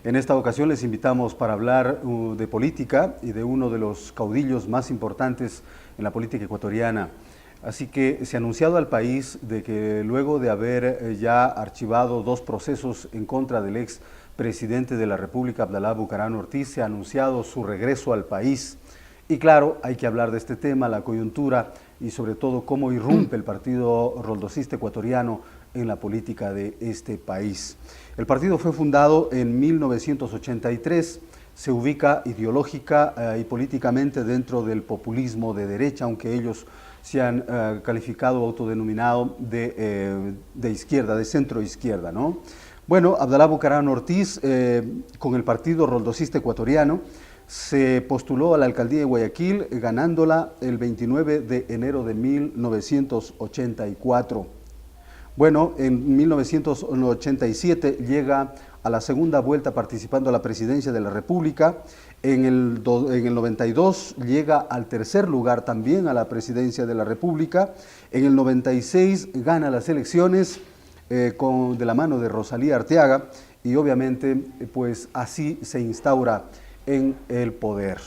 En esta ocasión les invitamos para hablar de política y de uno de los caudillos más importantes en la política ecuatoriana. Así que se ha anunciado al país de que luego de haber ya archivado 2 procesos en contra del ex presidente de la República, Abdalá Bucaram Ortiz, se ha anunciado su regreso al país. Y claro, hay que hablar de este tema, la coyuntura y sobre todo cómo irrumpe el Partido Roldosista Ecuatoriano en la política de este país. El partido fue fundado en 1983, se ubica ideológica y políticamente dentro del populismo de derecha, aunque ellos se han calificado, autodenominado de izquierda, de centro izquierda, ¿no? Bueno, Abdalá Bucaram Ortiz, con el Partido Roldosista Ecuatoriano, se postuló a la alcaldía de Guayaquil, ganándola el 29 de enero de 1984. Bueno, en 1987 llega a la segunda vuelta participando a la presidencia de la República. En el 92 llega al tercer lugar también a la presidencia de la República. En el 96 gana las elecciones de la mano de Rosalía Arteaga y obviamente pues así se instaura en el poder.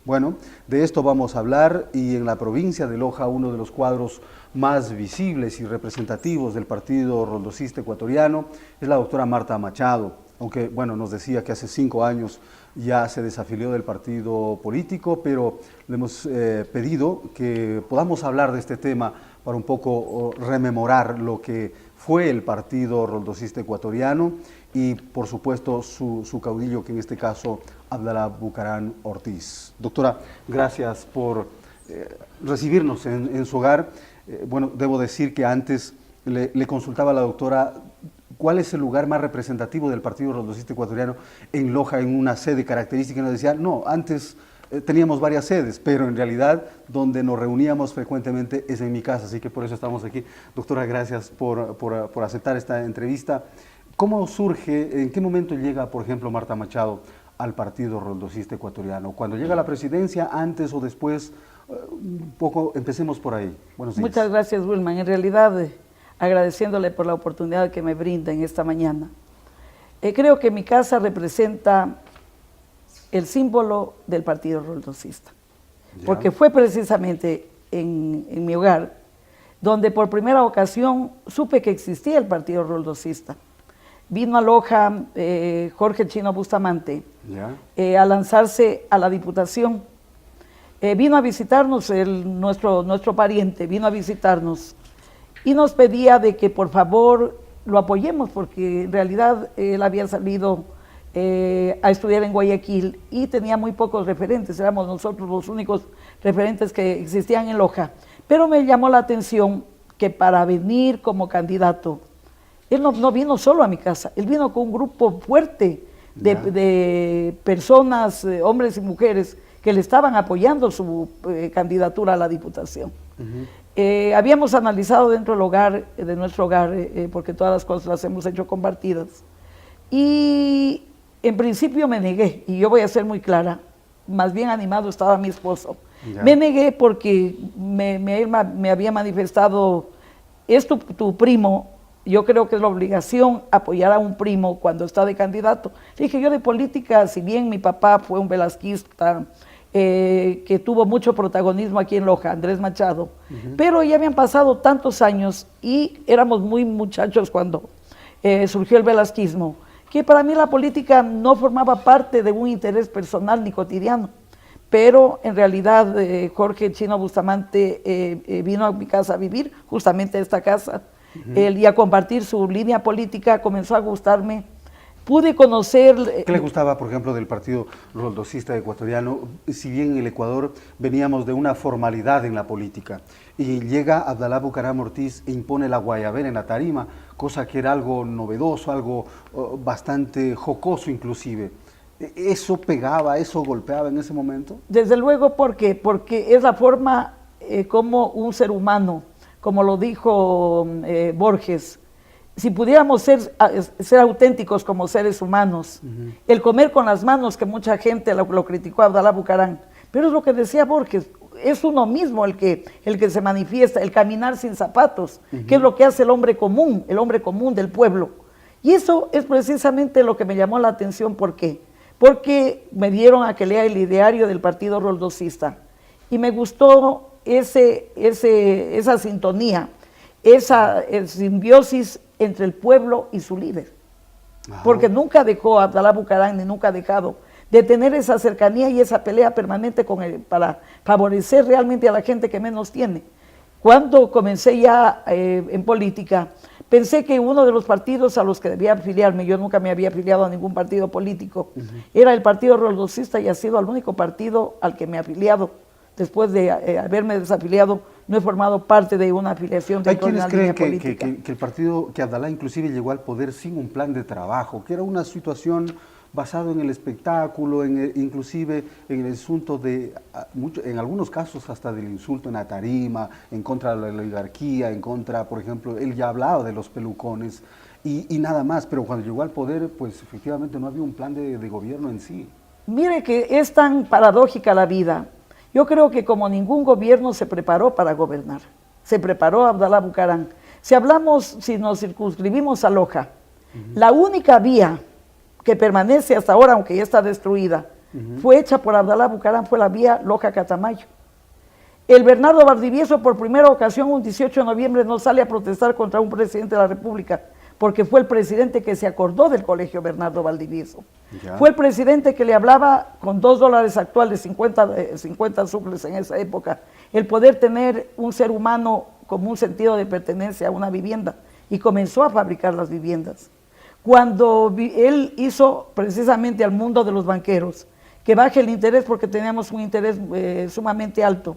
Bueno, de esto vamos a hablar y en la provincia de Loja uno de los cuadros más visibles y representativos del Partido Roldosista Ecuatoriano es la doctora Marta Machado, aunque bueno, nos decía que hace 5 años ya se desafilió del partido político, pero le hemos pedido que podamos hablar de este tema para un poco rememorar lo que fue el Partido Roldosista Ecuatoriano y por supuesto su caudillo, que en este caso Abdalá Bucaram Ortiz. Doctora, gracias por recibirnos en su hogar. Bueno, debo decir que antes le consultaba a la doctora cuál es el lugar más representativo del Partido Roldosista Ecuatoriano en Loja, en una sede característica, y nos decía, no, antes teníamos varias sedes, pero en realidad donde nos reuníamos frecuentemente es en mi casa, así que por eso estamos aquí. Doctora, gracias por aceptar esta entrevista. ¿Cómo surge, en qué momento llega, por ejemplo, Marta Machado al Partido Roldosista Ecuatoriano? ¿Cuando llega a la presidencia, antes o después? Un poco, empecemos por ahí. Buenos días. Muchas gracias, Wilman. En realidad, agradeciéndole por la oportunidad que me brinda en esta mañana. Creo que mi casa representa el símbolo del Partido Roldosista, porque fue precisamente en mi hogar donde por primera ocasión supe que existía el Partido Roldosista. Vino a Loja Jorge Chino Bustamante a lanzarse a la Diputación. Vino a visitarnos, nuestro pariente vino a visitarnos y nos pedía de que por favor lo apoyemos, porque en realidad él había salido a estudiar en Guayaquil y tenía muy pocos referentes, éramos nosotros los únicos referentes que existían en Loja. Pero me llamó la atención que para venir como candidato, él no vino solo a mi casa, él vino con un grupo fuerte de personas, hombres y mujeres, que le estaban apoyando su candidatura a la Diputación. Habíamos analizado dentro del hogar, de nuestro hogar, porque todas las cosas las hemos hecho compartidas, y en principio me negué, y yo voy a ser muy clara, más bien animado estaba mi esposo. Me negué porque me había manifestado, es tu primo, yo creo que es la obligación apoyar a un primo cuando está de candidato. Dije, yo de política, si bien mi papá fue un velasquista, que tuvo mucho protagonismo aquí en Loja, Andrés Machado, pero ya habían pasado tantos años y éramos muy muchachos cuando surgió el velasquismo, que para mí la política no formaba parte de un interés personal ni cotidiano. Pero en realidad Jorge Chino Bustamante vino a mi casa a vivir, justamente a esta casa, y a compartir su línea política, comenzó a gustarme. Pude conocer... ¿Qué le gustaba, por ejemplo, del Partido Roldosista Ecuatoriano? Si bien en el Ecuador veníamos de una formalidad en la política, y llega Abdalá Bucaram Ortiz e impone la guayabera en la tarima, cosa que era algo novedoso, algo bastante jocoso inclusive. ¿Eso pegaba, eso golpeaba en ese momento? Desde luego, ¿por qué? Porque es la forma como un ser humano, como lo dijo Borges, si pudiéramos ser auténticos como seres humanos, el comer con las manos, que mucha gente lo criticó a Abdalá Bucaram, pero es lo que decía Borges, es uno mismo el que se manifiesta, el caminar sin zapatos, que es lo que hace el hombre común del pueblo. Y eso es precisamente lo que me llamó la atención. ¿Por qué? Porque me dieron a que lea el ideario del Partido Roldosista y me gustó esa sintonía, esa simbiosis entre el pueblo y su líder. Porque nunca dejó Abdalá Bucaram, ni nunca ha dejado de tener esa cercanía y esa pelea permanente con él para favorecer realmente a la gente que menos tiene. Cuando comencé ya en política, pensé que uno de los partidos a los que debía afiliarme, yo nunca me había afiliado a ningún partido político, era el Partido Roldosista y ha sido el único partido al que me he afiliado. Después de haberme desafiliado, no he formado parte de una afiliación de una línea política. Que el partido, que Abdalá inclusive llegó al poder sin un plan de trabajo, que era una situación basado en el espectáculo, inclusive en el asunto de, en algunos casos hasta del insulto en la tarima, en contra de la oligarquía, en contra, por ejemplo, él ya hablaba de los pelucones y nada más, pero cuando llegó al poder, pues efectivamente no había un plan de gobierno en sí. Mire que es tan paradójica la vida. Yo creo que como ningún gobierno se preparó para gobernar, se preparó Abdalá Bucaram. Si nos circunscribimos a Loja, la única vía que permanece hasta ahora, aunque ya está destruida, fue hecha por Abdalá Bucaram, fue la vía Loja-Catamayo. El Bernardo Valdivieso, por primera ocasión, un 18 de noviembre, no sale a protestar contra un presidente de la República, porque fue el presidente que se acordó del colegio Bernardo Valdivieso. Fue el presidente que le hablaba con $2 actuales, 50 sucres en esa época, el poder tener un ser humano como un sentido de pertenencia a una vivienda, y comenzó a fabricar las viviendas. Cuando él hizo precisamente al mundo de los banqueros que baje el interés porque teníamos un interés sumamente alto,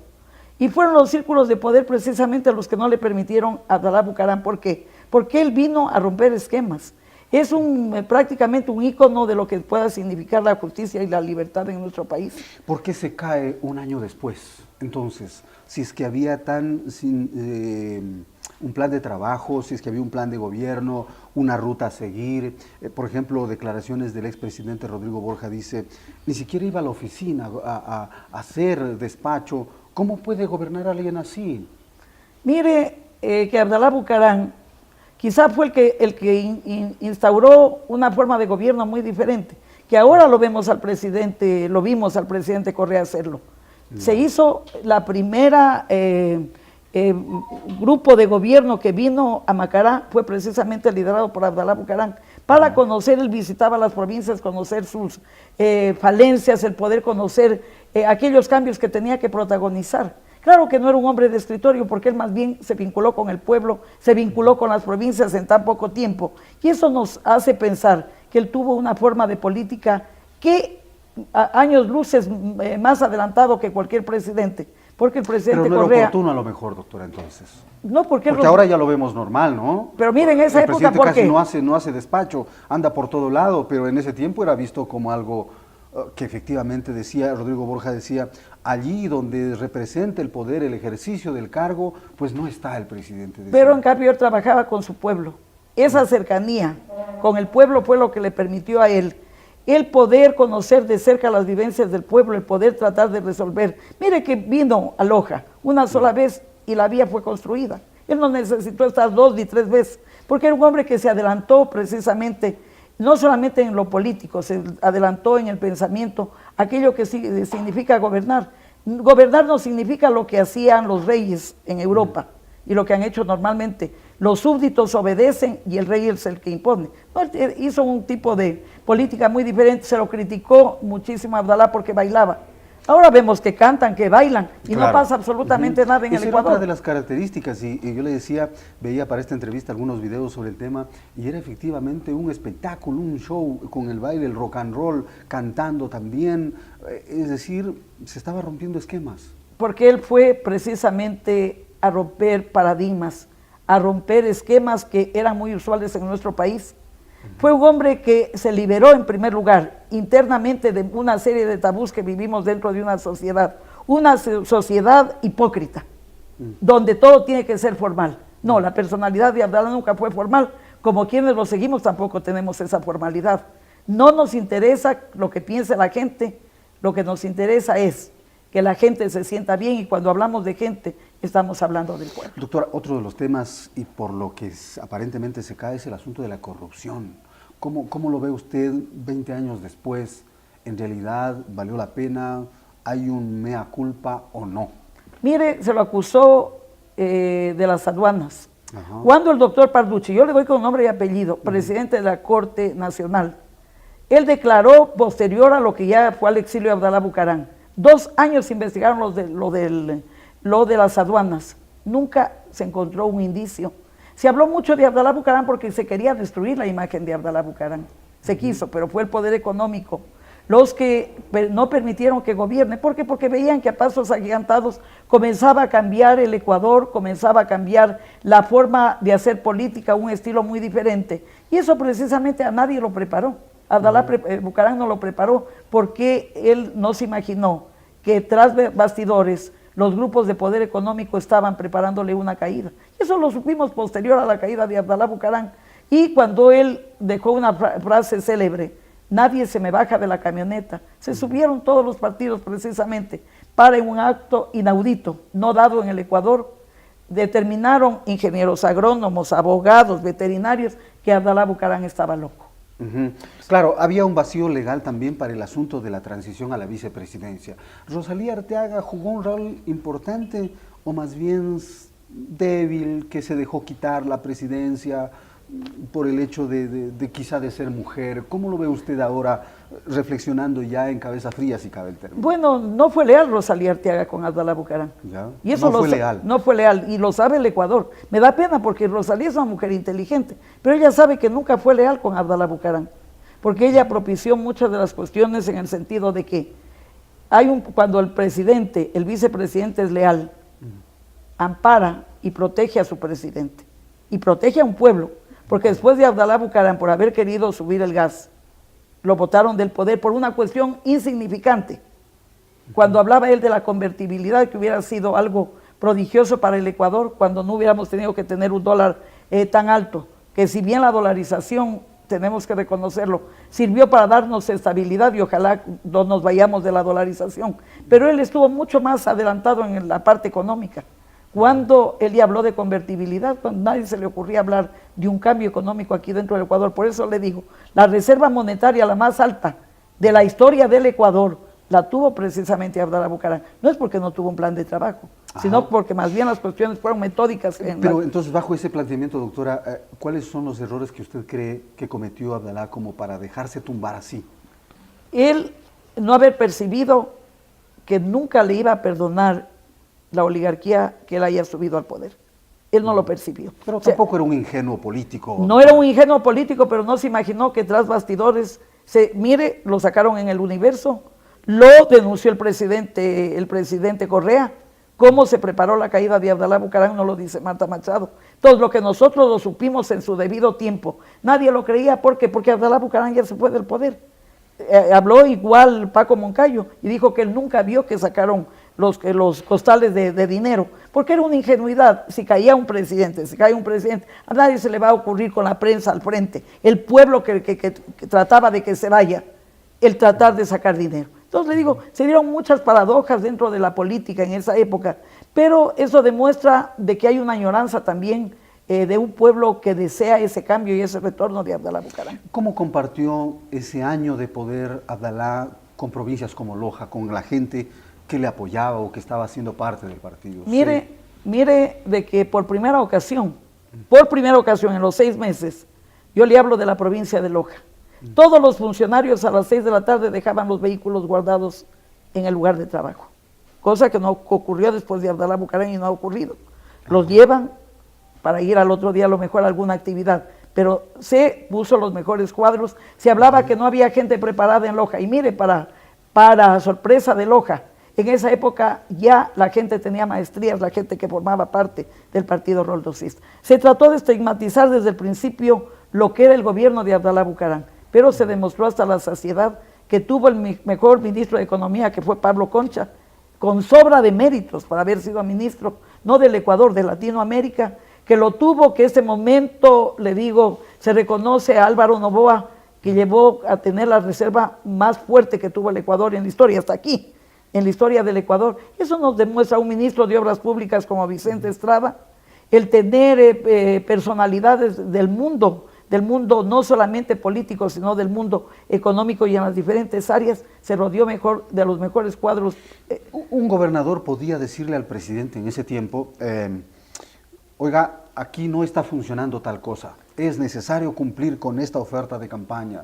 y fueron los círculos de poder precisamente los que no le permitieron a Abdalá Bucaram. ¿Por qué? Porque él vino a romper esquemas. Es prácticamente un ícono de lo que pueda significar la justicia y la libertad en nuestro país. ¿Por qué se cae un año después? Entonces, si es que había un plan de trabajo, si es que había un plan de gobierno, una ruta a seguir. Por ejemplo, declaraciones del expresidente Rodrigo Borja dice, ni siquiera iba a la oficina a hacer despacho. ¿Cómo puede gobernar alguien así? Mire, que Abdalá Bucaram quizá fue el que instauró una forma de gobierno muy diferente, que ahora lo vimos al presidente Correa hacerlo. Se hizo la primera grupo de gobierno que vino a Macará, fue precisamente liderado por Abdalá Bucaram. Para conocer, él visitaba las provincias, conocer sus falencias, el poder conocer aquellos cambios que tenía que protagonizar. Claro que no era un hombre de escritorio, porque él más bien se vinculó con el pueblo, se vinculó con las provincias en tan poco tiempo. Y eso nos hace pensar que él tuvo una forma de política que años luces más adelantado que cualquier presidente. Porque el presidente Correa... Pero no era oportuno a lo mejor, doctora, entonces. No, porque ahora ya lo vemos normal, ¿no? Pero miren, en esa época, ¿por qué? El presidente no hace despacho, anda por todo lado, pero en ese tiempo era visto como algo que efectivamente decía, Rodrigo Borja decía, allí donde representa el poder, el ejercicio del cargo, pues no está el presidente. Pero en cambio él trabajaba con su pueblo. Esa cercanía con el pueblo fue lo que le permitió a él el poder conocer de cerca las vivencias del pueblo, el poder tratar de resolver. Mire que vino a Loja una sola vez y la vía fue construida. Él no necesitó estar 2 ni 3 veces, porque era un hombre que se adelantó precisamente, no solamente en lo político, se adelantó en el pensamiento, aquello que significa gobernar. Gobernar no significa lo que hacían los reyes en Europa y lo que han hecho normalmente. Los súbditos obedecen y el rey es el que impone. No, él hizo un tipo de política muy diferente, se lo criticó muchísimo a Abdalá porque bailaba. Ahora vemos que cantan, que bailan y no pasa absolutamente nada en el Ecuador. Esa era una de las características y yo le decía, veía para esta entrevista algunos videos sobre el tema y era efectivamente un espectáculo, un show con el baile, el rock and roll, cantando también, es decir, se estaba rompiendo esquemas. Porque él fue precisamente a romper paradigmas, a romper esquemas que eran muy usuales en nuestro país. Fue un hombre que se liberó en primer lugar internamente de una serie de tabús que vivimos dentro de una sociedad hipócrita, donde todo tiene que ser formal. No, la personalidad de Abdalá nunca fue formal, como quienes lo seguimos tampoco tenemos esa formalidad. No nos interesa lo que piense la gente, lo que nos interesa es que la gente se sienta bien, y cuando hablamos de gente, estamos hablando del pueblo. Doctora, otro de los temas y por lo que aparentemente se cae es el asunto de la corrupción. ¿Cómo lo ve usted 20 años después? ¿En realidad valió la pena? ¿Hay un mea culpa o no? Mire, se lo acusó de las aduanas. Ajá. Cuando el doctor Parducci, yo le doy con nombre y apellido, presidente de la Corte Nacional, él declaró posterior a lo que ya fue al exilio de Abdalá Bucaram. 2 años investigaron lo de las aduanas. Nunca se encontró un indicio. Se habló mucho de Abdalá Bucaram porque se quería destruir la imagen de Abdalá Bucaram. Se quiso, pero fue el poder económico los que no permitieron que gobierne. ¿Por qué? Porque veían que a pasos agigantados comenzaba a cambiar el Ecuador, comenzaba a cambiar la forma de hacer política, un estilo muy diferente. Y eso precisamente a nadie lo preparó. Abdalá Bucaram no lo preparó porque él no se imaginó que tras bastidores los grupos de poder económico estaban preparándole una caída. Y eso lo supimos posterior a la caída de Abdalá Bucaram. Y cuando él dejó una frase célebre, nadie se me baja de la camioneta, se subieron todos los partidos precisamente para en un acto inaudito, no dado en el Ecuador, determinaron ingenieros agrónomos, abogados, veterinarios, que Abdalá Bucaram estaba loco. Claro, había un vacío legal también para el asunto de la transición a la vicepresidencia. ¿Rosalía Arteaga jugó un rol importante o más bien débil, que se dejó quitar la presidencia por el hecho de quizá de ser mujer? ¿Cómo lo ve usted ahora, reflexionando ya en cabeza fría, si cabe el término? Bueno, no fue leal Rosalía Arteaga con Abdalá Bucaram. ¿Ya? Y eso no fue leal. No fue leal, y lo sabe el Ecuador. Me da pena porque Rosalía es una mujer inteligente, pero ella sabe que nunca fue leal con Abdalá Bucaram, porque ella propició muchas de las cuestiones en el sentido de que cuando el presidente, el vicepresidente es leal, ampara y protege a su presidente, y protege a un pueblo, porque después de Abdalá Bucaram, por haber querido subir el gas, lo botaron del poder por una cuestión insignificante. Cuando hablaba él de la convertibilidad, que hubiera sido algo prodigioso para el Ecuador, cuando no hubiéramos tenido que tener un dólar tan alto, que si bien la dolarización, tenemos que reconocerlo, sirvió para darnos estabilidad y ojalá no nos vayamos de la dolarización, pero él estuvo mucho más adelantado en la parte económica. Cuando él ya habló de convertibilidad, cuando nadie se le ocurría hablar de un cambio económico aquí dentro del Ecuador, por eso le digo, la reserva monetaria, la más alta de la historia del Ecuador, la tuvo precisamente Abdalá Bucaram. No es porque no tuvo un plan de trabajo, sino porque más bien las cuestiones fueron metódicas. Pero entonces, bajo ese planteamiento, doctora, ¿cuáles son los errores que usted cree que cometió Abdalá como para dejarse tumbar así? Él no haber percibido que nunca le iba a perdonar la oligarquía que él haya subido al poder. Él no lo percibió. Pero tampoco era un ingenuo político. No era un ingenuo político, pero no se imaginó que tras bastidores, mire, lo sacaron en el Universo, lo denunció el presidente Correa. ¿Cómo se preparó la caída de Abdalá Bucaram? No lo dice Marta Machado. Todo lo que nosotros lo supimos en su debido tiempo. Nadie lo creía. ¿Por qué? Porque Abdalá Bucaram ya se fue del poder. Habló igual Paco Moncayo y dijo que él nunca vio que sacaron los costales de dinero, porque era una ingenuidad. Si caía un presidente, a nadie se le va a ocurrir con la prensa al frente, el pueblo que trataba de que se vaya, el tratar de sacar dinero. Entonces le digo, se dieron muchas paradojas dentro de la política en esa época, pero eso demuestra de que hay una añoranza también de un pueblo que desea ese cambio y ese retorno de Abdalá Bucaram. ¿Cómo compartió ese año de poder Abdalá con provincias como Loja, con la gente que le apoyaba o que estaba siendo parte del partido? Mire de que por primera ocasión en los 6 meses, yo le hablo de la provincia de Loja. Todos los funcionarios a las 6 de la tarde dejaban los vehículos guardados en el lugar de trabajo, cosa que no ocurrió después de Abdalá Bucaram y no ha ocurrido. Los llevan para ir al otro día a lo mejor a alguna actividad, pero se puso los mejores cuadros, se hablaba que no había gente preparada en Loja, y mire, para sorpresa de Loja, en esa época ya la gente tenía maestrías, la gente que formaba parte del partido roldosista. Se trató de estigmatizar desde el principio lo que era el gobierno de Abdalá Bucaram, pero se demostró hasta la saciedad que tuvo el mejor ministro de Economía, que fue Pablo Concha, con sobra de méritos para haber sido ministro, no del Ecuador, de Latinoamérica, que lo tuvo, que ese momento, le digo, se reconoce a Álvaro Noboa, que llevó a tener la reserva más fuerte que tuvo el Ecuador en la historia, hasta aquí. en la historia del Ecuador. Eso nos demuestra un ministro de Obras Públicas como Vicente Estrada, el tener personalidades del mundo no solamente político, sino del mundo económico, y en las diferentes áreas se rodeó mejor de los mejores cuadros. Un gobernador podía decirle al presidente en ese tiempo, oiga, aquí no está funcionando tal cosa, es necesario cumplir con esta oferta de campaña.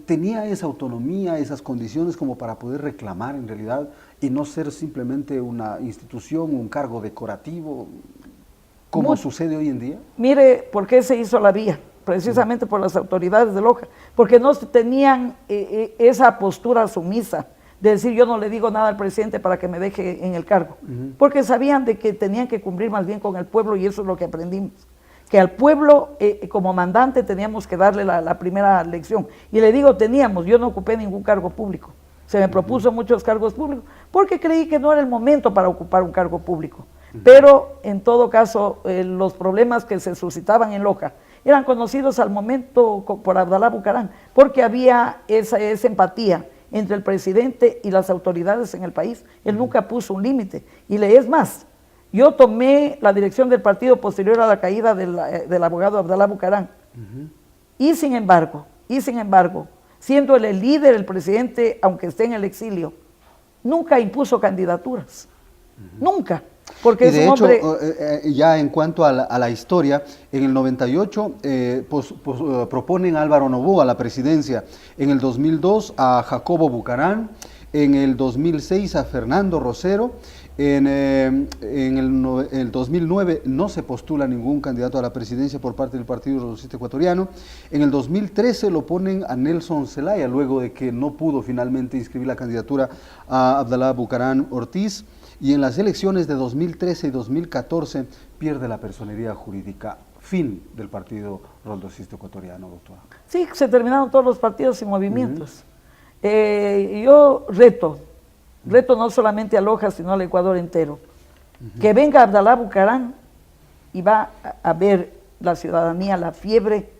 ¿Tenía esa autonomía, esas condiciones como para poder reclamar en realidad y no ser simplemente una institución, un cargo decorativo, como sucede hoy en día? Mire, ¿por qué se hizo la vía? Precisamente por las autoridades de Loja, porque no tenían esa postura sumisa de decir yo no le digo nada al presidente para que me deje en el cargo, porque sabían de que tenían que cumplir más bien con el pueblo, y eso es lo que aprendimos, que al pueblo como mandante teníamos que darle la primera lección. Y le digo teníamos, yo no ocupé ningún cargo público, se me propuso muchos cargos públicos, porque creí que no era el momento para ocupar un cargo público, pero en todo caso los problemas que se suscitaban en Loja eran conocidos al momento por Abdalá Bucaram, porque había esa empatía entre el presidente y las autoridades en el país. Él nunca puso un límite. Y es más, yo tomé la dirección del partido posterior a la caída del abogado Abdalá Bucaram. Y sin embargo, siendo él el líder, el presidente, aunque esté en el exilio, nunca impuso candidaturas. Nunca. Porque y de es un hecho, hombre... ya en cuanto a la historia, en el 98 proponen a Álvaro Noboa a la presidencia, en el 2002 a Jacobo Bucaram, en el 2006 a Fernando Rosero, en el 2009 no se postula ningún candidato a la presidencia por parte del Partido Roldosista Ecuatoriano, en el 2013 lo ponen a Nelson Zelaya, luego de que no pudo finalmente inscribir la candidatura a Abdalá Bucaram Ortiz, y en las elecciones de 2013 y 2014 pierde la personería jurídica. Fin del Partido Roldosista Ecuatoriano, doctora. Sí, se terminaron todos los partidos y movimientos. Yo reto no solamente a Loja, sino al Ecuador entero, que venga Abdalá Bucaram y va a ver la ciudadanía, la fiebre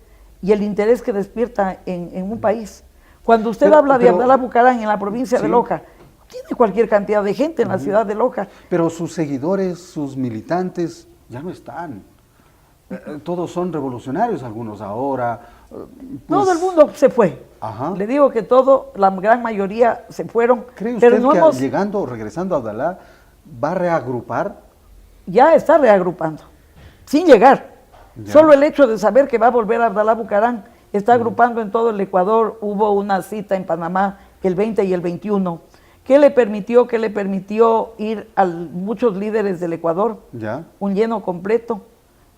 y el interés que despierta en un país. Cuando usted habla de Abdalá Bucaram en la provincia de Loja, tiene cualquier cantidad de gente en la ciudad de Loja. Pero sus seguidores, sus militantes, ya no están. Todos son revolucionarios, algunos ahora. Todo el mundo se fue. Le digo que la gran mayoría se fueron. ¿Cree usted que regresando a Abdalá, va a reagrupar? Ya está reagrupando, sin llegar. Solo el hecho de saber que va a volver a Abdalá Bucaram está agrupando en todo el Ecuador. Hubo una cita en Panamá el 20 y el 21. ¿Qué le permitió ir a muchos líderes del Ecuador? Un lleno completo,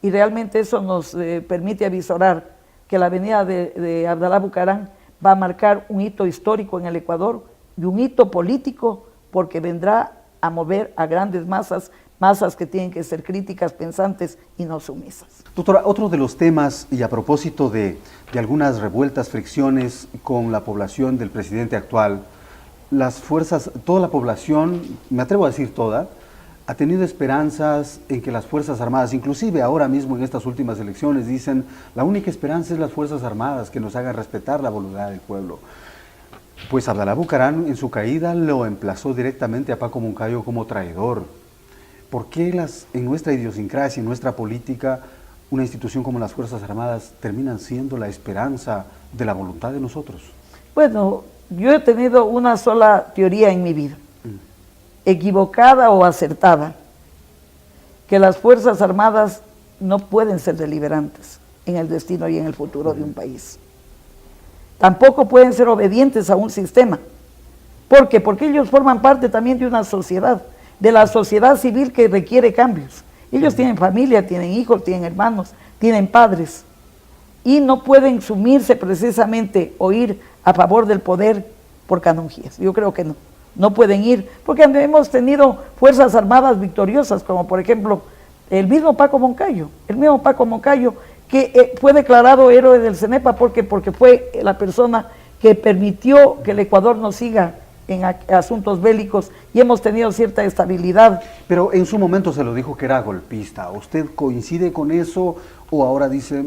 y realmente eso nos permite avisorar que la venida de Abdalá Bucaram va a marcar un hito histórico en el Ecuador y un hito político, porque vendrá a mover a grandes masas que tienen que ser críticas, pensantes y no sumisas. Doctora, otro de los temas, y a propósito de algunas revueltas, fricciones con la población del presidente actual, las fuerzas, toda la población, me atrevo a decir toda, ha tenido esperanzas en que las Fuerzas Armadas, inclusive ahora mismo en estas últimas elecciones, dicen, la única esperanza es las Fuerzas Armadas, que nos hagan respetar la voluntad del pueblo. Pues Abdalá Bucaram en su caída lo emplazó directamente a Paco Moncayo como traidor. ¿Por qué en nuestra idiosincrasia, en nuestra política, una institución como las Fuerzas Armadas terminan siendo la esperanza de la voluntad de nosotros? Bueno, yo he tenido una sola teoría en mi vida, equivocada o acertada, que las Fuerzas Armadas no pueden ser deliberantes en el destino y en el futuro de un país. Tampoco pueden ser obedientes a un sistema. ¿Por qué? Porque ellos forman parte también de una sociedad, de la sociedad civil que requiere cambios. Ellos tienen familia, tienen hijos, tienen hermanos, tienen padres, y no pueden sumirse precisamente o ir a favor del poder por canonjías. Yo creo que no pueden ir, porque hemos tenido Fuerzas Armadas victoriosas, como por ejemplo el mismo Paco Moncayo, que fue declarado héroe del CENEPA porque fue la persona que permitió que el Ecuador no siga en asuntos bélicos y hemos tenido cierta estabilidad. Pero en su momento se lo dijo que era golpista. ¿Usted coincide con eso o ahora dice,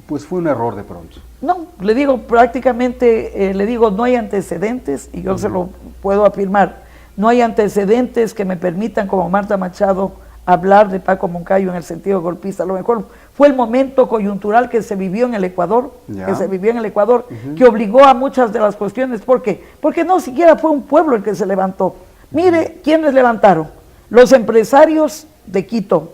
pues fue un error de pronto? No, le digo prácticamente, no hay antecedentes, y yo se lo puedo afirmar, no hay antecedentes que me permitan, como Marta Machado, hablar de Paco Moncayo en el sentido golpista. A lo mejor fue el momento coyuntural que se vivió en el Ecuador, que obligó a muchas de las cuestiones. ¿Por qué? Porque no siquiera fue un pueblo el que se levantó. Mire, ¿quiénes levantaron? Los empresarios de Quito,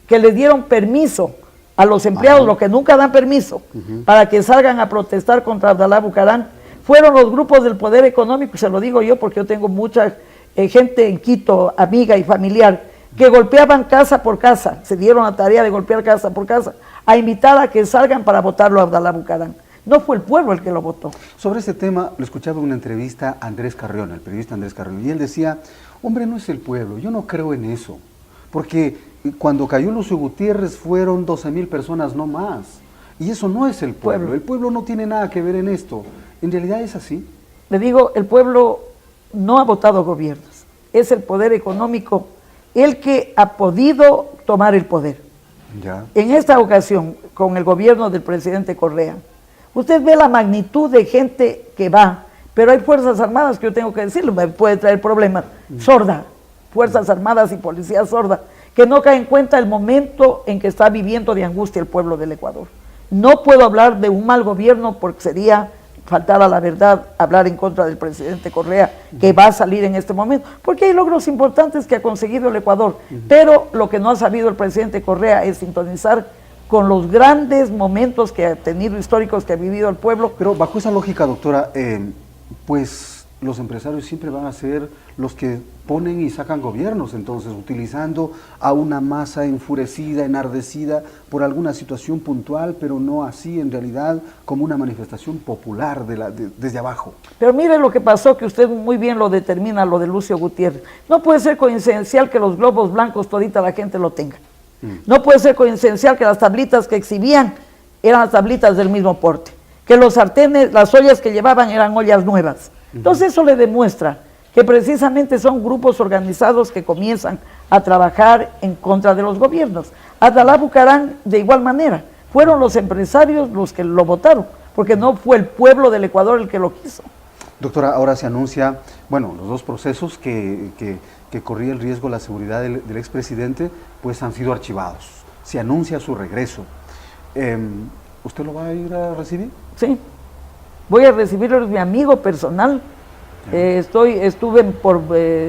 que les dieron permiso a los empleados, lo que nunca dan permiso, para que salgan a protestar contra Abdalá Bucaram. Fueron los grupos del poder económico, se lo digo yo porque yo tengo mucha gente en Quito, amiga y familiar, que golpeaban casa por casa, se dieron la tarea de golpear casa por casa, a invitar a que salgan para votarlo a Abdalá Bucaram. No fue el pueblo el que lo votó. Sobre este tema, lo escuchaba en una entrevista a Andrés Carrión, el periodista Andrés Carrión, y él decía, hombre, no es el pueblo, yo no creo en eso, porque cuando cayó Lucio Gutiérrez fueron 12,000 personas, no más, y eso no es el pueblo no tiene nada que ver en esto. ¿En realidad es así? Le digo, el pueblo no ha votado gobiernos, es el poder económico el que ha podido tomar el poder. Ya. En esta ocasión, con el gobierno del presidente Correa, usted ve la magnitud de gente que va, pero hay Fuerzas Armadas, que yo tengo que decirlo, me puede traer problemas, sorda, Fuerzas Armadas y Policía sorda, que no cae en cuenta el momento en que está viviendo de angustia el pueblo del Ecuador. No puedo hablar de un mal gobierno porque sería faltar a la verdad, hablar en contra del presidente Correa, que va a salir en este momento, porque hay logros importantes que ha conseguido el Ecuador, pero lo que no ha sabido el presidente Correa es sintonizar con los grandes momentos que ha tenido, históricos que ha vivido el pueblo. Pero bajo esa lógica, doctora, pues los empresarios siempre van a ser los que ponen y sacan gobiernos, entonces utilizando a una masa enfurecida, enardecida por alguna situación puntual, pero no así en realidad como una manifestación popular desde abajo. Pero mire lo que pasó, que usted muy bien lo determina, lo de Lucio Gutiérrez. No puede ser coincidencial que los globos blancos todita la gente lo tenga. No puede ser coincidencial que las tablitas que exhibían eran las tablitas del mismo porte, que los sartenes, las ollas que llevaban eran ollas nuevas. Entonces eso le demuestra que precisamente son grupos organizados que comienzan a trabajar en contra de los gobiernos. Abdalá Bucaram, de igual manera, fueron los empresarios los que lo votaron, porque no fue el pueblo del Ecuador el que lo quiso. Doctora, ahora se anuncia, bueno, los dos procesos que corría el riesgo la seguridad del expresidente, pues han sido archivados. Se anuncia su regreso. ¿Usted lo va a ir a recibir? Sí, voy a recibirlo, es mi amigo personal. Estuve por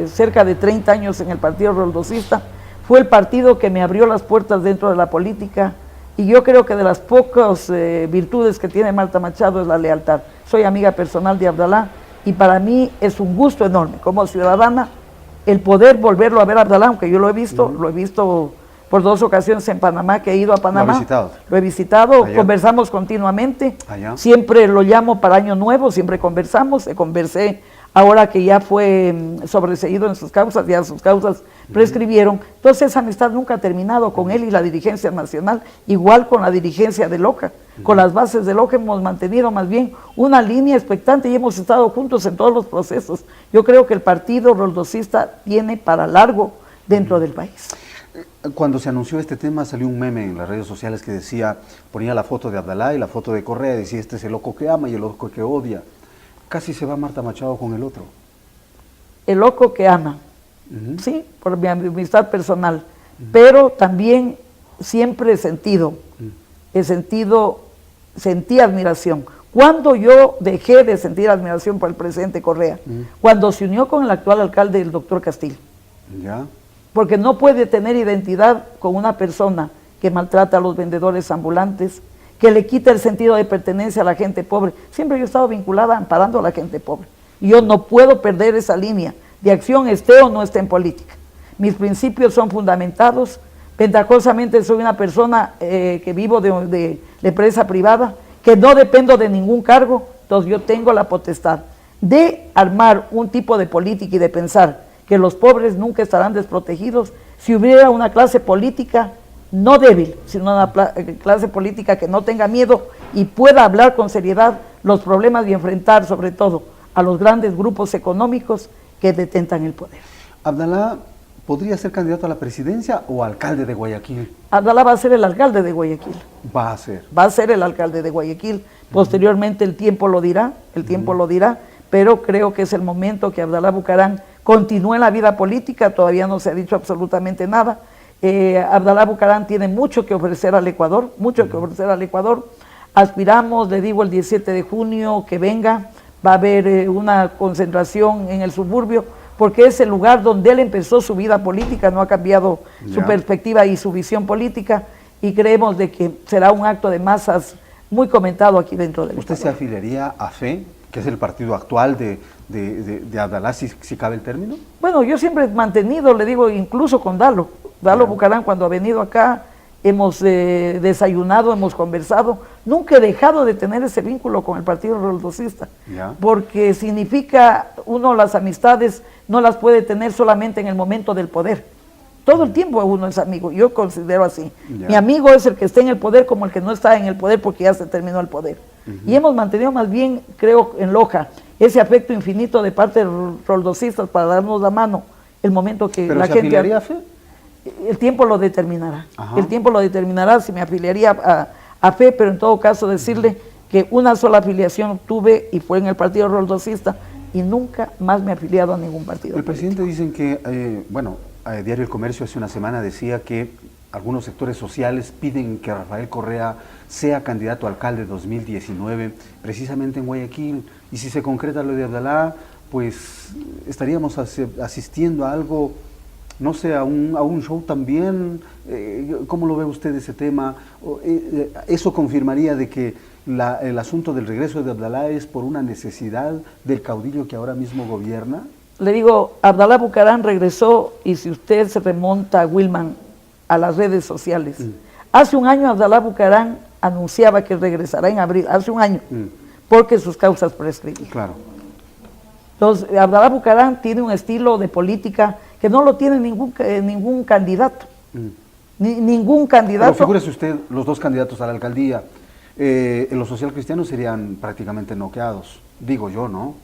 cerca de 30 años en el Partido Roldosista. Fue el partido que me abrió las puertas dentro de la política, y yo creo que de las pocas virtudes que tiene Marta Machado es la lealtad. Soy amiga personal de Abdalá, y para mí es un gusto enorme como ciudadana el poder volverlo a ver a Abdalá, aunque yo lo he visto por 2 ocasiones en Panamá, que he ido a Panamá. Lo he visitado, allá. Conversamos continuamente, allá. Siempre lo llamo para Año Nuevo, siempre conversamos, conversé ahora que ya fue sobreseído en sus causas, ya sus causas prescribieron. Entonces esa amistad nunca ha terminado con él y la dirigencia nacional, igual con la dirigencia de Loja. Con las bases de Loja hemos mantenido más bien una línea expectante y hemos estado juntos en todos los procesos. Yo creo que el partido roldosista tiene para largo dentro del país. Cuando se anunció este tema salió un meme en las redes sociales que decía, ponía la foto de Abdalá y la foto de Correa, y decía, este es el loco que ama y el loco que odia. Casi se va Marta Machado con el otro. El loco que ama, sí, por mi amistad personal, pero también siempre sentí admiración. Cuando yo dejé de sentir admiración por el presidente Correa, cuando se unió con el actual alcalde, el doctor Castillo. ¿Ya? Porque no puede tener identidad con una persona que maltrata a los vendedores ambulantes, que le quita el sentido de pertenencia a la gente pobre. Siempre yo he estado vinculada amparando a la gente pobre. Y yo no puedo perder esa línea de acción, esté o no esté en política. Mis principios son fundamentados. Ventajosamente soy una persona que vivo de empresa privada, que no dependo de ningún cargo, entonces yo tengo la potestad de armar un tipo de política y de pensar que los pobres nunca estarán desprotegidos si hubiera una clase política no débil, sino una clase política que no tenga miedo y pueda hablar con seriedad los problemas y enfrentar sobre todo a los grandes grupos económicos que detentan el poder. ¿Abdalá podría ser candidato a la presidencia o alcalde de Guayaquil? Abdalá va a ser el alcalde de Guayaquil. Va a ser. Va a ser el alcalde de Guayaquil. Posteriormente el tiempo lo dirá, pero creo que es el momento que Abdalá Bucaram continúe en la vida política. Todavía no se ha dicho absolutamente nada. Abdalá Bucaram tiene mucho que ofrecer al Ecuador, mucho que ofrecer al Ecuador. Aspiramos, le digo, el 17 de junio que venga, va a haber una concentración en el suburbio, porque es el lugar donde él empezó su vida política, no ha cambiado su perspectiva y su visión política, y creemos de que será un acto de masas muy comentado aquí dentro del ¿Usted Ecuador. se afiliaría a FE, que es el partido actual de Abdalá, si cabe el término? Bueno, yo siempre he mantenido, le digo, incluso con Dalo Bucaram, cuando ha venido acá, hemos desayunado, hemos conversado, nunca he dejado de tener ese vínculo con el Partido Roldosista, porque significa, uno las amistades no las puede tener solamente en el momento del poder, todo el tiempo uno es amigo, yo considero así. Mi amigo es el que está en el poder como el que no está en el poder porque ya se terminó el poder. Y hemos mantenido más bien, creo, en Loja, ese afecto infinito de parte de roldosistas para darnos la mano, el momento que ¿Pero la se gente... afiliaría a FE? El tiempo lo determinará. Ajá. El tiempo lo determinará si me afiliaría a FE, pero en todo caso decirle que una sola afiliación tuve y fue en el Partido Roldosista y nunca más me he afiliado a ningún partido. El presidente dicen que, Diario El Comercio hace una semana decía que algunos sectores sociales piden que Rafael Correa sea candidato a alcalde 2019, precisamente en Guayaquil, y si se concreta lo de Abdalá, pues estaríamos asistiendo a algo, no sé, a un show también. ¿Cómo lo ve usted ese tema? ¿Eso confirmaría de que el asunto del regreso de Abdalá es por una necesidad del caudillo que ahora mismo gobierna? Le digo, Abdalá Bucaram regresó, y si usted se remonta, Wilman, a las redes sociales, hace un año Abdalá Bucaram anunciaba que regresará en abril, hace un año, porque sus causas prescribían. Claro. Entonces, Abdalá Bucaram tiene un estilo de política que no lo tiene ningún candidato. Ningún candidato. Pero figúrese usted, los dos candidatos a la alcaldía, los socialcristianos serían prácticamente noqueados, digo yo, ¿no?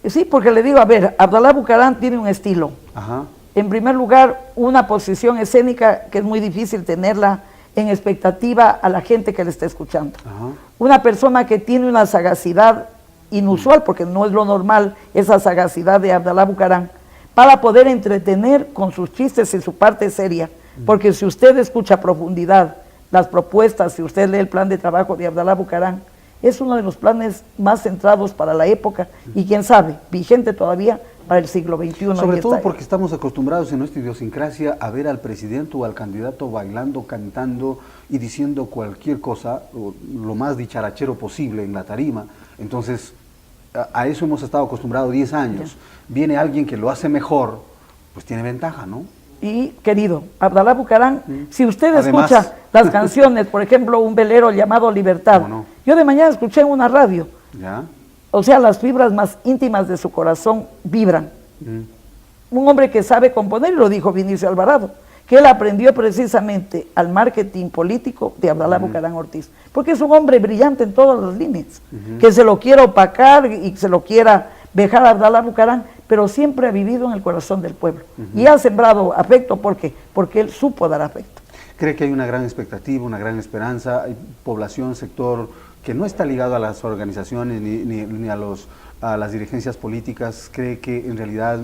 Sí, porque le digo, a ver, Abdalá Bucaram tiene un estilo. Ajá. En primer lugar, una posición escénica que es muy difícil tenerla en expectativa a la gente que le está escuchando. Ajá. Una persona que tiene una sagacidad inusual, porque no es lo normal esa sagacidad de Abdalá Bucaram, para poder entretener con sus chistes y su parte seria, porque si usted escucha a profundidad las propuestas, si usted lee el plan de trabajo de Abdalá Bucaram, es uno de los planes más centrados para la época y quién sabe, vigente todavía para el siglo XXI. Sobre todo porque estamos acostumbrados en nuestra idiosincrasia a ver al presidente o al candidato bailando, cantando y diciendo cualquier cosa, lo más dicharachero posible en la tarima. Entonces, a eso hemos estado acostumbrados 10 años. Viene alguien que lo hace mejor, pues tiene ventaja, ¿no? Y querido, Abdalá Bucaram, si usted escucha las canciones, por ejemplo, un velero llamado Libertad, yo de mañana escuché en una radio, o sea, las fibras más íntimas de su corazón vibran. Un hombre que sabe componer, lo dijo Vinicio Alvarado, que él aprendió precisamente al marketing político de Abdalá Bucaram Ortiz, porque es un hombre brillante en todas las líneas, que se lo quiera opacar y se lo quiera dejar a Abdalá Bucaram, pero siempre ha vivido en el corazón del pueblo y ha sembrado afecto. ¿Por qué? Porque él supo dar afecto. ¿Cree que hay una gran expectativa, una gran esperanza? Hay población, sector que no está ligado a las organizaciones ni a las dirigencias políticas. ¿Cree que en realidad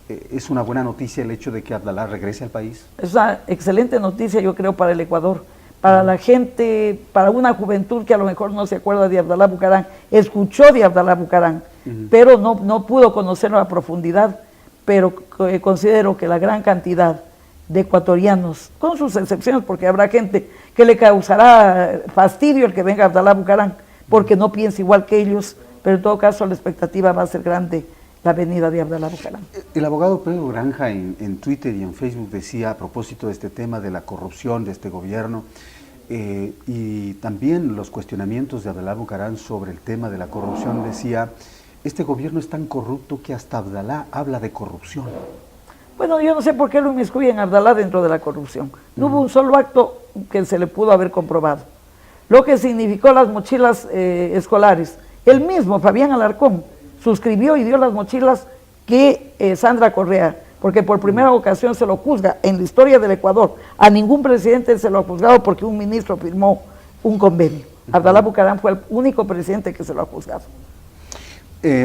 es una buena noticia el hecho de que Abdalá regrese al país? Es una excelente noticia, yo creo, para el Ecuador, para la gente, para una juventud que a lo mejor no se acuerda de Abdalá Bucaram, escuchó de Abdalá Bucaram, pero no pudo conocerlo a profundidad, pero considero que la gran cantidad de ecuatorianos, con sus excepciones, porque habrá gente que le causará fastidio el que venga Abdalá Bucaram, porque no piensa igual que ellos, pero en todo caso la expectativa va a ser grande, la venida de Abdalá Bucaram. El abogado Pedro Granja en Twitter y en Facebook decía, a propósito de este tema de la corrupción de este gobierno, y también los cuestionamientos de Abdalá Bucaram sobre el tema de la corrupción, decía, este gobierno es tan corrupto que hasta Abdalá habla de corrupción. Bueno, yo no sé por qué lo inmiscuyen a Abdalá dentro de la corrupción. No hubo un solo acto que se le pudo haber comprobado. Lo que significó las mochilas escolares, el mismo Fabián Alarcón suscribió y dio las mochilas que Sandra Correa, porque por primera ocasión se lo juzga en la historia del Ecuador. A ningún presidente se lo ha juzgado porque un ministro firmó un convenio. Abdalá Bucaram fue el único presidente que se lo ha juzgado.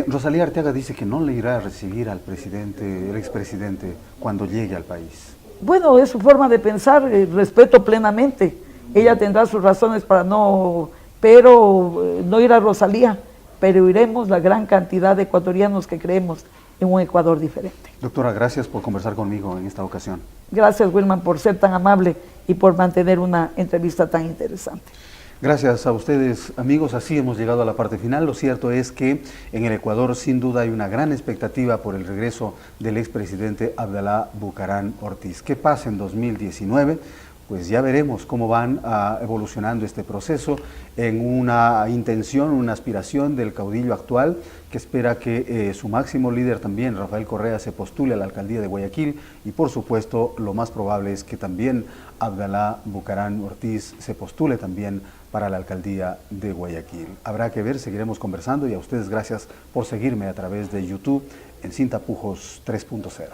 Rosalía Arteaga dice que no le irá a recibir al presidente, el expresidente, cuando llegue al país. Bueno, es su forma de pensar, respeto plenamente. Ella tendrá sus razones para no, pero no ir a Rosalía, pero iremos la gran cantidad de ecuatorianos que creemos en un Ecuador diferente. Doctora, gracias por conversar conmigo en esta ocasión. Gracias, Wilman, por ser tan amable y por mantener una entrevista tan interesante. Gracias a ustedes, amigos. Así hemos llegado a la parte final. Lo cierto es que en el Ecuador, sin duda, hay una gran expectativa por el regreso del expresidente Abdalá Bucaram Ortiz. ¿Qué pasa en 2019? Pues ya veremos cómo van evolucionando este proceso en una intención, una aspiración del caudillo actual que espera que su máximo líder también, Rafael Correa, se postule a la alcaldía de Guayaquil y por supuesto lo más probable es que también Abdalá Bucaram Ortiz se postule también para la alcaldía de Guayaquil. Habrá que ver, seguiremos conversando y a ustedes gracias por seguirme a través de YouTube en Sin Tapujos 3.0.